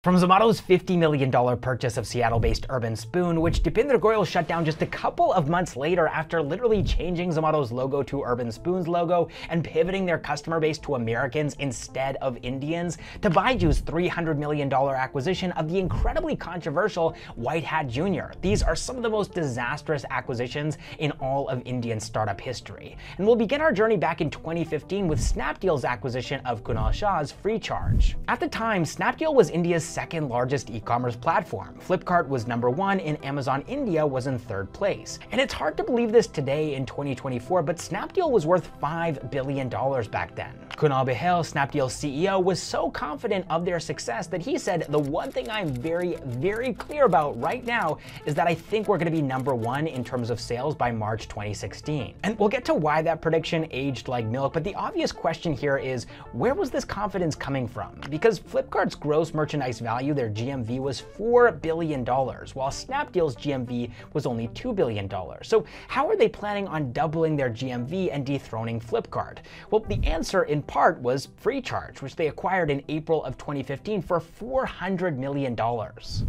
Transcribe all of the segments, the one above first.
From Zomato's $50 million purchase of Seattle-based Urbanspoon, which Dipinder Goyal shut down just a couple of months later after literally changing Zomato's logo to Urbanspoon's logo and pivoting their customer base to Americans instead of Indians, to BYJU'S $300 million acquisition of the incredibly controversial WhiteHat Jr. These are some of the most disastrous acquisitions in all of Indian startup history. And we'll begin our journey back in 2015 with Snapdeal's acquisition of Kunal Shah's Freecharge. At the time, Snapdeal was India's second largest e-commerce platform. Flipkart was number one and Amazon India was in third place. And it's hard to believe this today in 2024, but Snapdeal was worth $5 billion back then. Kunal Bajaj, Snapdeal's CEO, was so confident of their success that he said, "The one thing I'm very, very clear about right now is that I think we're going to be number one in terms of sales by March 2016. And we'll get to why that prediction aged like milk, but the obvious question here is, where was this confidence coming from? Because Flipkart's gross merchandise value, their GMV, was $4 billion, while Snapdeal's GMV was only $2 billion. So how are they planning on doubling their GMV and dethroning Flipkart? Well, the answer in part was Freecharge, which they acquired in April of 2015 for $400 million.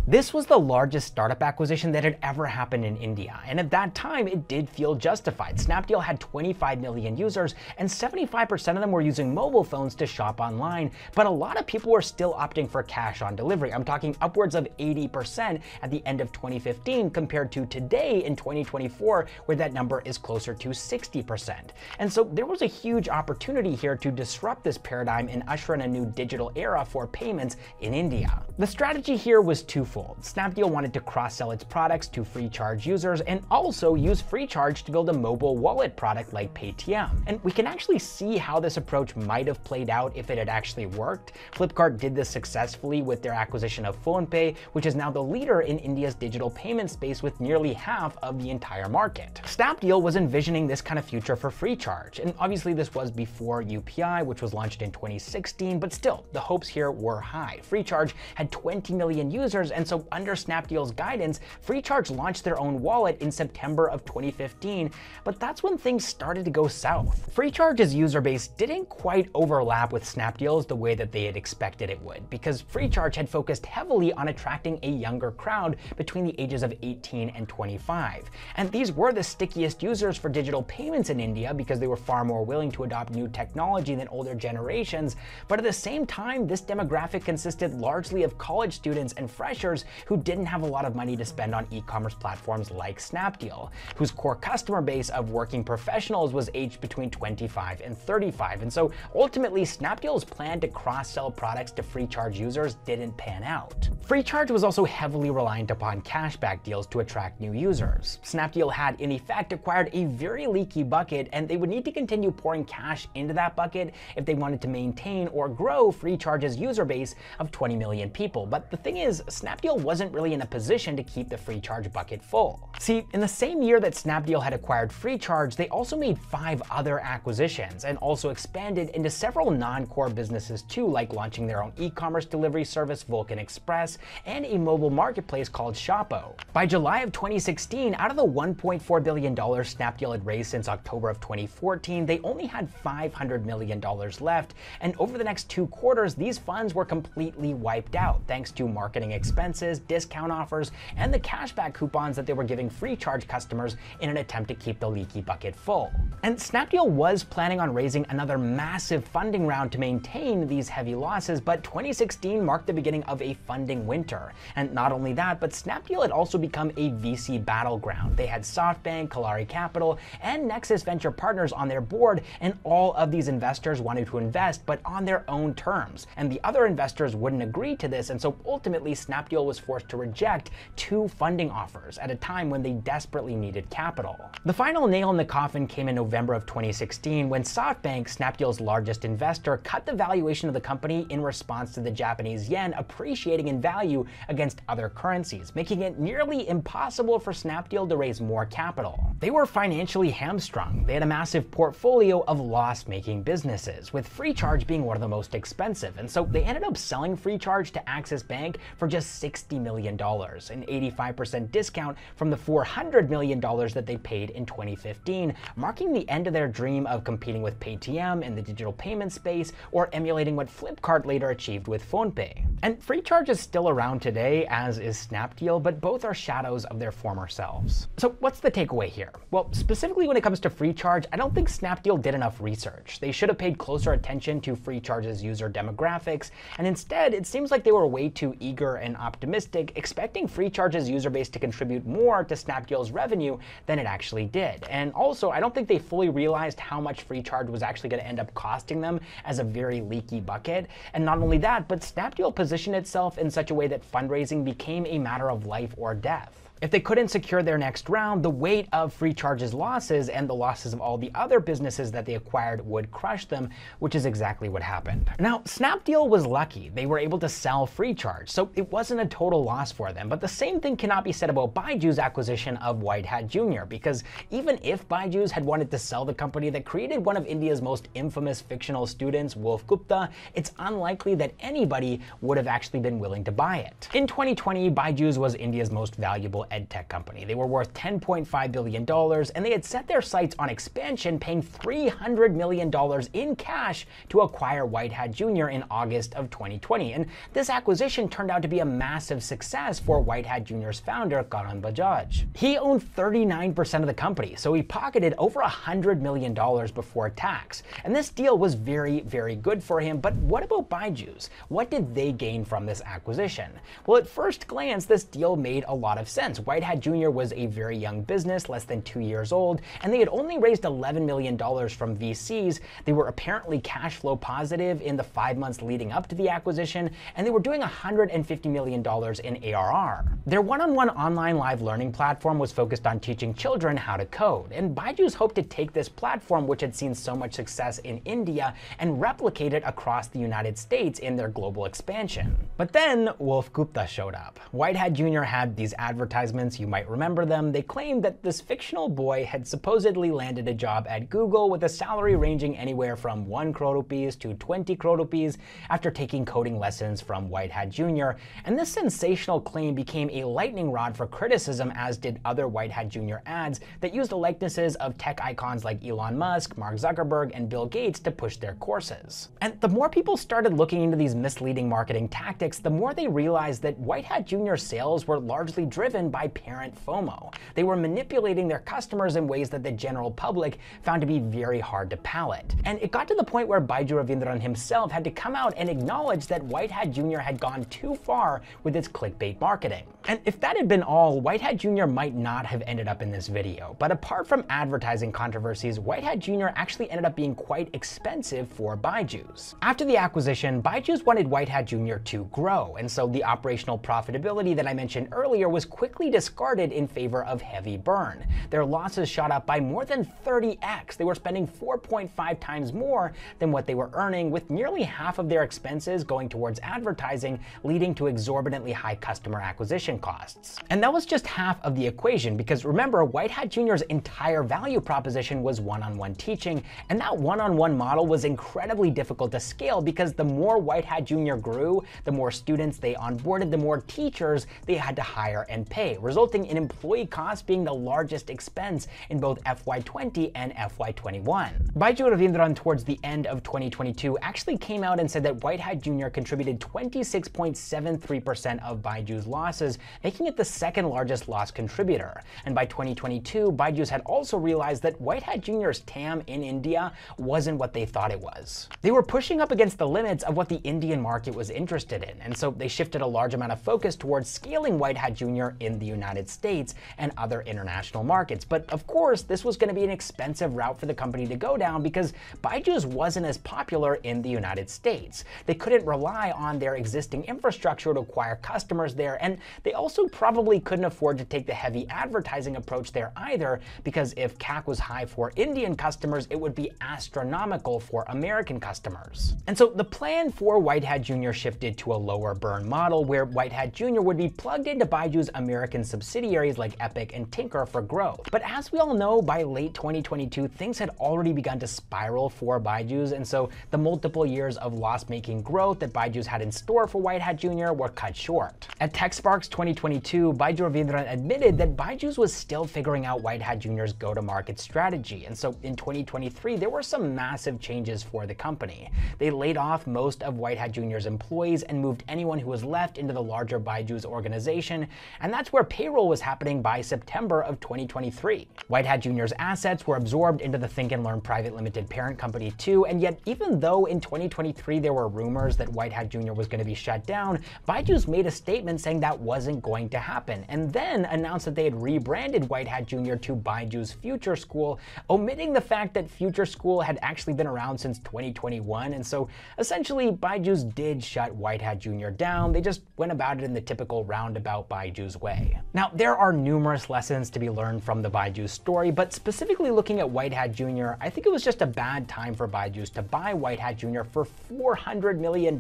This was the largest startup acquisition that had ever happened in India, and at that time it did feel justified. Snapdeal had 25 million users, and 75% of them were using mobile phones to shop online, but a lot of people were still opting for cash on delivery. I'm talking upwards of 80% at the end of 2015 compared to today in 2024, where that number is closer to 60%. And so there was a huge opportunity here to disrupt this paradigm and usher in a new digital era for payments in India. The strategy here was twofold. Snapdeal wanted to cross-sell its products to Freecharge users and also use Freecharge to build a mobile wallet product like Paytm. And we can actually see how this approach might have played out if it had actually worked. Flipkart did this successfully with their acquisition of PhonePe, which is now the leader in India's digital payment space with nearly half of the entire market. Snapdeal was envisioning this kind of future for Freecharge, and obviously this was before UPI, which was launched in 2016, but still, the hopes here were high. Freecharge had 20 million users, and so under Snapdeal's guidance, Freecharge launched their own wallet in September of 2015, but that's when things started to go south. Freecharge's user base didn't quite overlap with Snapdeal's the way that they had expected it would, because Freecharge had focused heavily on attracting a younger crowd between the ages of 18 and 25. And these were the stickiest users for digital payments in India because they were far more willing to adopt new technology than older generations. But at the same time, this demographic consisted largely of college students and freshers who didn't have a lot of money to spend on e-commerce platforms like Snapdeal, whose core customer base of working professionals was aged between 25 and 35. And so ultimately, Snapdeal's plan to cross-sell products to Freecharge users didn't pan out. Freecharge was also heavily reliant upon cashback deals to attract new users. Snapdeal had in effect acquired a very leaky bucket, and they would need to continue pouring cash into that bucket if they wanted to maintain or grow Freecharge's user base of 20 million people. But the thing is, Snapdeal wasn't really in a position to keep the Freecharge bucket full. See, in the same year that Snapdeal had acquired Freecharge, they also made 5 other acquisitions and also expanded into several non-core businesses too, like launching their own e-commerce delivery service, Vulcan Express, and a mobile marketplace called Shoppo. By July of 2016, out of the $1.4 billion Snapdeal had raised since October of 2014, they only had $500 million left, and over the next 2 quarters, these funds were completely wiped out thanks to marketing expenses, discount offers, and the cashback coupons that they were giving Freecharge customers in an attempt to keep the leaky bucket full. And Snapdeal was planning on raising another massive funding round to maintain these heavy losses, but 2016 marked the beginning of a funding winter. And not only that, but Snapdeal had also become a VC battleground. They had SoftBank, Kalari Capital, and Nexus Venture Partners on their board, and all of these investors wanted to invest, but on their own terms. And the other investors wouldn't agree to this, and so ultimately Snapdeal was forced to reject 2 funding offers at a time when they desperately needed capital. The final nail in the coffin came in November of 2016 when SoftBank, Snapdeal's largest investor, cut the valuation of the company in response to the Japanese yen appreciating in value against other currencies, making it nearly impossible for Snapdeal to raise more capital. They were financially hamstrung. They had a massive portfolio of loss-making businesses, with Freecharge being one of the most expensive, and so they ended up selling Freecharge to Axis Bank for just $60 million, an 85% discount from the $400 million that they paid in 2015, marking the end of their dream of competing with Paytm in the digital payment space or emulating what Flipkart later achieved with PhonePe. And Freecharge is still around today, as is Snapdeal, but both are shadows of their former selves. So what's the takeaway here? Well, specifically when it comes to Freecharge, I don't think Snapdeal did enough research. They should have paid closer attention to Freecharge's user demographics, and instead it seems like they were way too eager and optimistic, expecting Freecharge's user base to contribute more to Snapdeal's revenue than it actually did. And also, I don't think they fully realized how much Freecharge was actually going to end up costing them as a very leaky bucket. And not only that, but Snapdeal positioned itself in such a way that fundraising became a matter of life or death. If they couldn't secure their next round, the weight of Freecharge's losses and the losses of all the other businesses that they acquired would crush them, which is exactly what happened. Now, Snapdeal was lucky. They were able to sell Freecharge, so it wasn't a total loss for them. But the same thing cannot be said about BYJU'S acquisition of WhiteHat Jr, because even if BYJU'S had wanted to sell the company that created one of India's most infamous fictional students, Wolf Gupta, it's unlikely that anybody would have actually been willing to buy it. In 2020, BYJU'S was India's most valuable edtech company. They were worth $10.5 billion, and they had set their sights on expansion, paying $300 million in cash to acquire WhiteHat Jr in August of 2020. And this acquisition turned out to be a massive success for WhiteHat Jr.'s founder, Karan Bajaj. He owned 39% of the company, so he pocketed over $100 million before tax. And this deal was very, very good for him. But what about BYJU'S? What did they gain from this acquisition? Well, at first glance, this deal made a lot of sense. WhiteHat Jr. was a very young business, less than 2 years old, and they had only raised $11 million from VCs. They were apparently cash flow positive in the 5 months leading up to the acquisition, and they were doing $150 million in ARR. Their one-on-one online live learning platform was focused on teaching children how to code, and BYJU'S hoped to take this platform, which had seen so much success in India, and replicate it across the United States in their global expansion. But then Wolf Gupta showed up. WhiteHat Jr. had these advertisements. You might remember them. They claimed that this fictional boy had supposedly landed a job at Google with a salary ranging anywhere from 1 crore rupees to 20 crore rupees after taking coding lessons from WhiteHat Jr. And this sensational claim became a lightning rod for criticism, as did other WhiteHat Jr. ads that used the likenesses of tech icons like Elon Musk, Mark Zuckerberg, and Bill Gates to push their courses. And the more people started looking into these misleading marketing tactics, the more they realized that WhiteHat Jr. sales were largely driven by parent FOMO. They were manipulating their customers in ways that the general public found to be very hard to palate. And it got to the point where Baiju Ravindran himself had to come out and acknowledge that WhiteHat Jr. had gone too far with its clickbait marketing. And if that had been all, WhiteHat Jr. might not have ended up in this video. But apart from advertising controversies, WhiteHat Jr. actually ended up being quite expensive for BYJU'S. After the acquisition, BYJU'S wanted WhiteHat Jr. to grow, and so the operational profitability that I mentioned earlier was quickly discarded in favor of heavy burn. Their losses shot up by more than 30x. They were spending 4.5 times more than what they were earning, with nearly half of their expenses going towards advertising, leading to exorbitantly high customer acquisition costs. And that was just half of the equation, because remember, WhiteHat Jr.'s entire value proposition was one-on-one teaching, and that one-on-one model was incredibly difficult to scale, because the more WhiteHat Jr. grew, the more students they onboarded, the more teachers they had to hire and pay, resulting in employee costs being the largest expense in both FY20 and FY21. Baiju Ravindran, towards the end of 2022, actually came out and said that WhiteHat Jr. contributed 26.73% of BYJU'S losses, making it the second largest loss contributor. And by 2022, BYJU'S had also realized that WhiteHat Jr.'s TAM in India wasn't what they thought it was. They were pushing up against the limits of what the Indian market was interested in, and so they shifted a large amount of focus towards scaling WhiteHat Jr. in the United States and other international markets. But of course, this was going to be an expensive route for the company to go down, because BYJU'S wasn't as popular in the United States. They couldn't rely on their existing infrastructure to acquire customers there, and they also probably couldn't afford to take the heavy advertising approach there either, because if CAC was high for Indian customers, it would be astronomical for American customers. And so the plan for WhiteHat Jr. shifted to a lower burn model, where WhiteHat Jr. would be plugged into BYJU'S American American subsidiaries like Epic and Tinker for growth. But as we all know, by late 2022, things had already begun to spiral for BYJU'S, and so the multiple years of loss-making growth that BYJU'S had in store for WhiteHat Jr. were cut short. At TechSparks 2022, Baiju Ravindran admitted that BYJU'S was still figuring out WhiteHat Jr.'s go-to-market strategy, and so in 2023, there were some massive changes for the company. They laid off most of WhiteHat Jr.'s employees and moved anyone who was left into the larger BYJU'S organization, and that's where payroll was happening by September of 2023. WhiteHat Jr.'s assets were absorbed into the Think and Learn Private Limited parent company too, and yet even though in 2023 there were rumors that WhiteHat Jr. was going to be shut down, BYJU'S made a statement saying that wasn't going to happen, and then announced that they had rebranded WhiteHat Jr. to BYJU'S Future School, omitting the fact that Future School had actually been around since 2021, and so essentially BYJU'S did shut WhiteHat Jr. down. They just went about it in the typical roundabout BYJU'S way. Now, there are numerous lessons to be learned from the BYJU'S story, but specifically looking at WhiteHat Jr., I think it was just a bad time for BYJU'S to buy WhiteHat Jr. for $400 million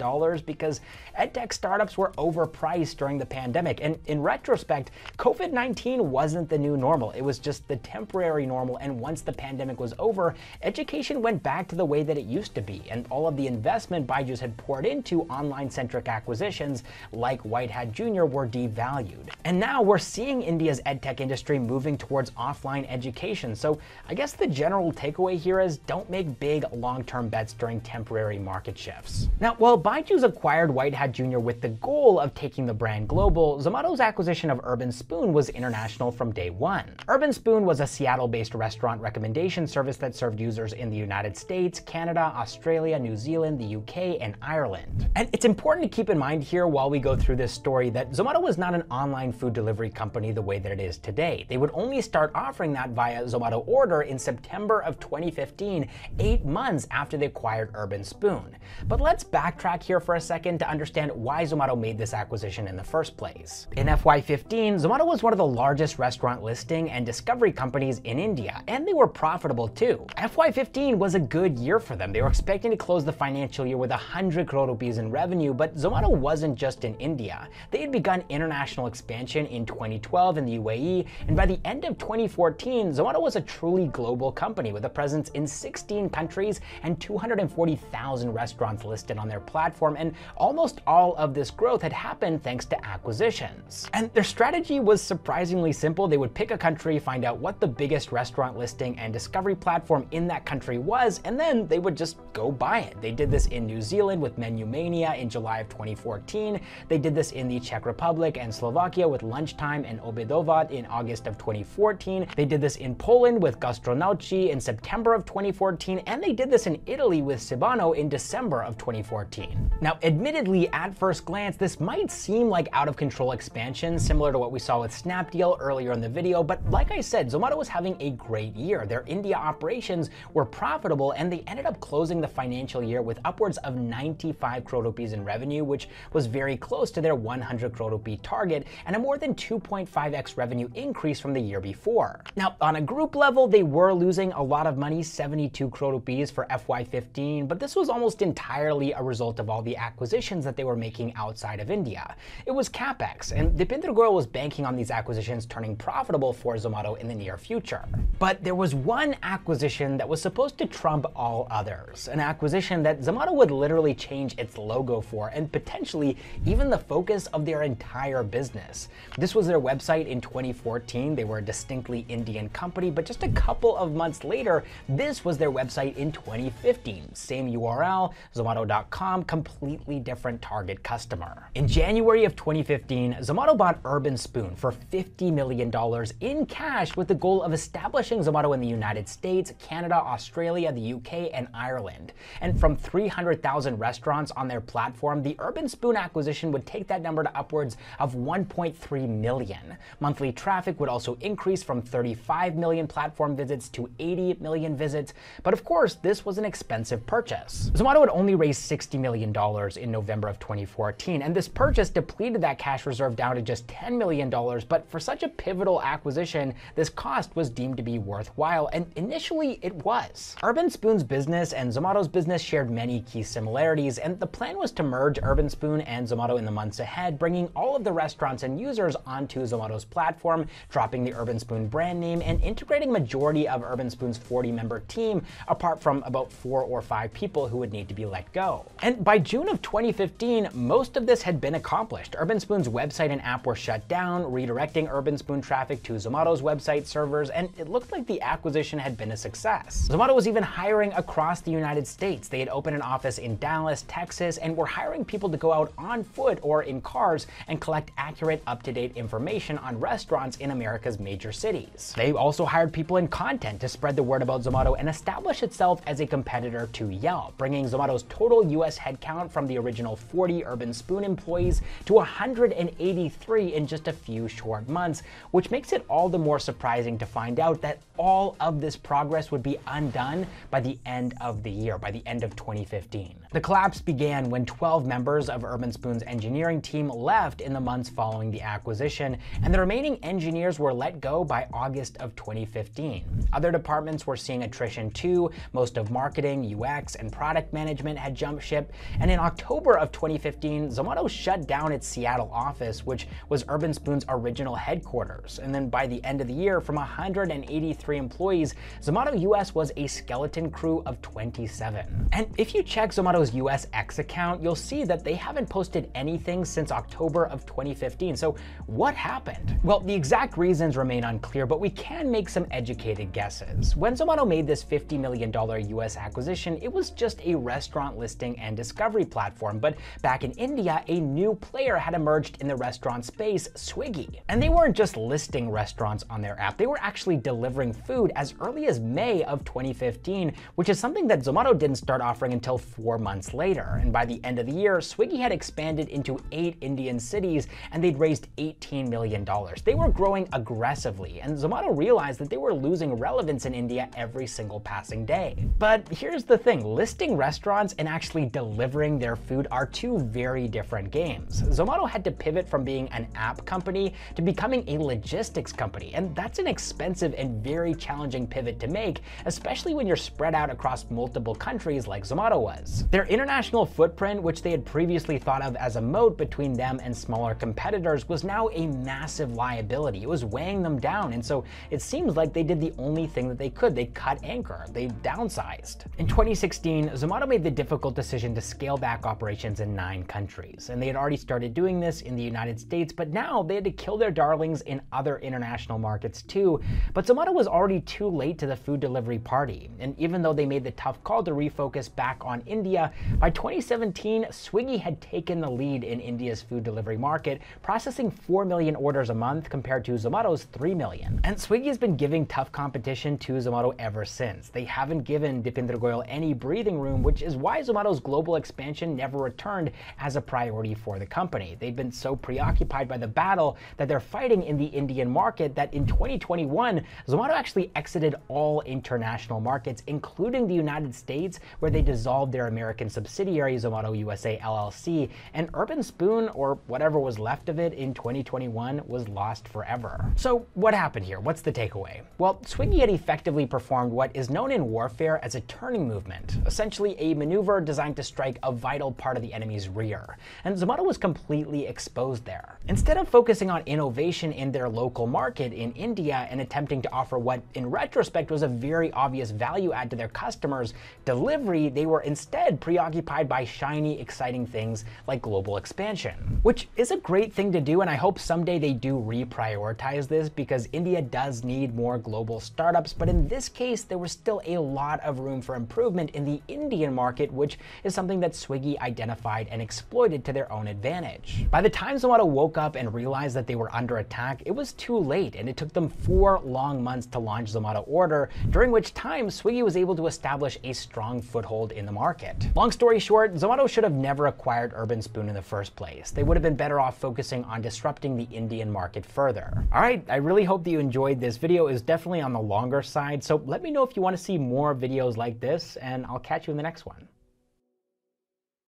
because edtech startups were overpriced during the pandemic. And in retrospect, COVID-19 wasn't the new normal. It was just the temporary normal. And once the pandemic was over, education went back to the way that it used to be. And all of the investment BYJU'S had poured into online-centric acquisitions like WhiteHat Jr. were devalued. And now we're seeing India's edtech industry moving towards offline education. So I guess the general takeaway here is don't make big long-term bets during temporary market shifts. Now, while BYJU'S acquired WhiteHat Jr. with the goal of taking the brand global, Zomato's acquisition of Urbanspoon was international from day one. Urbanspoon was a Seattle-based restaurant recommendation service that served users in the United States, Canada, Australia, New Zealand, the UK, and Ireland. And it's important to keep in mind here while we go through this story that Zomato was not an online food delivery company the way that it is today. They would only start offering that via Zomato Order in September of 2015, 8 months after they acquired Urbanspoon. But let's backtrack here for a second to understand why Zomato made this acquisition in the first place. In FY15, Zomato was one of the largest restaurant listing and discovery companies in India, and they were profitable too. FY15 was a good year for them. They were expecting to close the financial year with 100 crore rupees in revenue, but Zomato wasn't just in India. They had begun international expansion in 2012 in the UAE, and by the end of 2014, Zomato was a truly global company with a presence in 16 countries and 240,000 restaurants listed on their platform, and almost all of this growth had happened thanks to acquisitions. And their strategy was surprisingly simple. They would pick a country, find out what the biggest restaurant listing and discovery platform in that country was, and then they would just go buy it. They did this in New Zealand with Menu Mania in July of 2014. They did this in the Czech Republic and Slovakia with Lunchtime and Obedovat in August of 2014. They did this in Poland with Gastronauci in September of 2014, and they did this in Italy with Sibano in December of 2014. Now, admittedly, at first glance, this might seem like out-of-control expansion, similar to what we saw with Snapdeal earlier in the video, but like I said, Zomato was having a great year. Their India operations were profitable, and they ended up closing the financial year with upwards of 95 crore rupees in revenue, which was very close to their 100 crore rupee target, and a more than 2.5x revenue increase from the year before. Now, on a group level, they were losing a lot of money, 72 crore rupees for FY15, but this was almost entirely a result of all the acquisitions that they were making outside of India. It was CapEx, and Dipinder Goyal was banking on these acquisitions turning profitable for Zomato in the near future. But there was one acquisition that was supposed to trump all others, an acquisition that Zomato would literally change its logo for and potentially even the focus of their entire business. This was their website in 2014. They were a distinctly Indian company, but just a couple of months later, this was their website in 2015. Same URL, Zomato.com, completely different target customer. In January of 2015, Zomato bought Urbanspoon for $50 million in cash with the goal of establishing Zomato in the United States, Canada, Australia, the UK, and Ireland. And from 300,000 restaurants on their platform, the Urbanspoon acquisition would take that number to upwards of 1.3 million. Monthly traffic would also increase from 35 million platform visits to 80 million visits, but of course, this was an expensive purchase. Zomato had only raised $60 million in November of 2014, and this purchase depleted that cash reserve down to just $10 million, but for such a pivotal acquisition, this cost was deemed to be worthwhile, and initially it was. Urbanspoon's business and Zomato's business shared many key similarities, and the plan was to merge Urbanspoon and Zomato in the months ahead, bringing all of the restaurants and users onto Zomato's platform, dropping the Urbanspoon brand name and integrating majority of Urbanspoon's 40-member team, apart from about 4 or 5 people who would need to be let go. And by June of 2015, most of this had been accomplished. Urbanspoon's website and app were shut down, redirecting Urbanspoon traffic to Zomato's website servers, and it looked like the acquisition had been a success. Zomato was even hiring across the United States. They had opened an office in Dallas, Texas, and were hiring people to go out on foot or in cars and collect accurate, up-to-date information on restaurants in America's major cities. They also hired people in content to spread the word about Zomato and establish itself as a competitor to Yelp, bringing Zomato's total US headcount from the original 40 Urbanspoon employees to 183 in just a few short months, which makes it all the more surprising to find out that all of this progress would be undone by the end of the year, by the end of 2015. The collapse began when 12 members of Urbanspoon's engineering team left in the months following the acquisition, and the remaining engineers were let go by August of 2015. Other departments were seeing attrition too. Most of marketing, UX, and product management had jumped ship, and in October of 2015, Zomato shut down its Seattle office, which was Urbanspoon's original headquarters. And then by the end of the year, from 183 employees, Zomato US was a skeleton crew of 27. And if you check Zomato's US X account, you'll see that they haven't posted anything since October of 2015. So what happened? Well, the exact reasons remain unclear, but we can make some educated guesses. When Zomato made this $50 million US acquisition, it was just a restaurant listing and discovery platform. But back in India, a new player had emerged in the restaurant space, Swiggy. And they weren't just listing restaurants on their app, they were actually delivering food as early as May of 2015, which is something that Zomato didn't start offering until 4 months later. And by the end of the year, Swiggy had expanded into 8 Indian cities and they'd raised $18 million. They were growing aggressively, and Zomato realized that they were losing relevance in India every single passing day. But here's the thing, listing restaurants and actually delivering their food are two very different games. Zomato had to pivot from being an app company to becoming a logistics company, and that's an expensive and very challenging pivot to make, especially when you're spread out across multiple countries like Zomato was. Their international footprint, which they had previously thought of as a moat between them and smaller competitors, was now a massive liability. It was weighing them down, and so it seems like they did the only thing that they could. They cut anchor, they downsized. In 2016, Zomato made the difficult decision to scale back operations in 9 countries, and they had already started doing this in the United States, but now they had to kill their darlings in other international markets too. But Zomato was already too late to the food delivery party, and even though they made the tough call to refocus back on India, by 2017, Swiggy had taken the lead in India's food delivery market, processing 4 million orders a month compared to Zomato's 3 million. And Swiggy has been giving tough competition to Zomato ever since. They haven't given Dipinder Goyal any breathing room, which is why Zomato's global expansion never returned as a priority for the company. They've been so preoccupied by the battle that they're fighting in the Indian market that in 2021, Zomato actually exited all international markets, including the United States, where they dissolved their American subsidiary, Zomato USA LLC, and Urbanspoon, or whatever was left of it in 2021, was lost forever. So what happened here? What's the takeaway? Well, Swiggy had effectively performed what is known in warfare as a turning movement, essentially a maneuver designed to strike a vital part of the enemy's rear. And Zomato was completely exposed there. Instead of focusing on innovation in their local market in India and attempting to offer what in retrospect was a very obvious value add to their customers, delivery, they were instead preoccupied by shiny, exciting things like global expansion, which is a great thing to do, and I hope someday they do reprioritize this because India does need more global startups, but in this case, there was still a lot of room for improvement in the Indian market, which is something that Swiggy identified and exploited to their own advantage. By the time Zomato woke up and realized that they were under attack, it was too late, and it took them 4 long months to launch Zomato Order, during which time Swiggy was able to establish a strong foothold in the market. Long story short, Zomato should have never acquired Urbanspoon in the first place. They would have been better off focusing on disrupting the Indian market further. All right, I really hope that you enjoyed this video. It was definitely on the longer side, so let me know if you want to see more videos like this, and I'll catch you in the next one.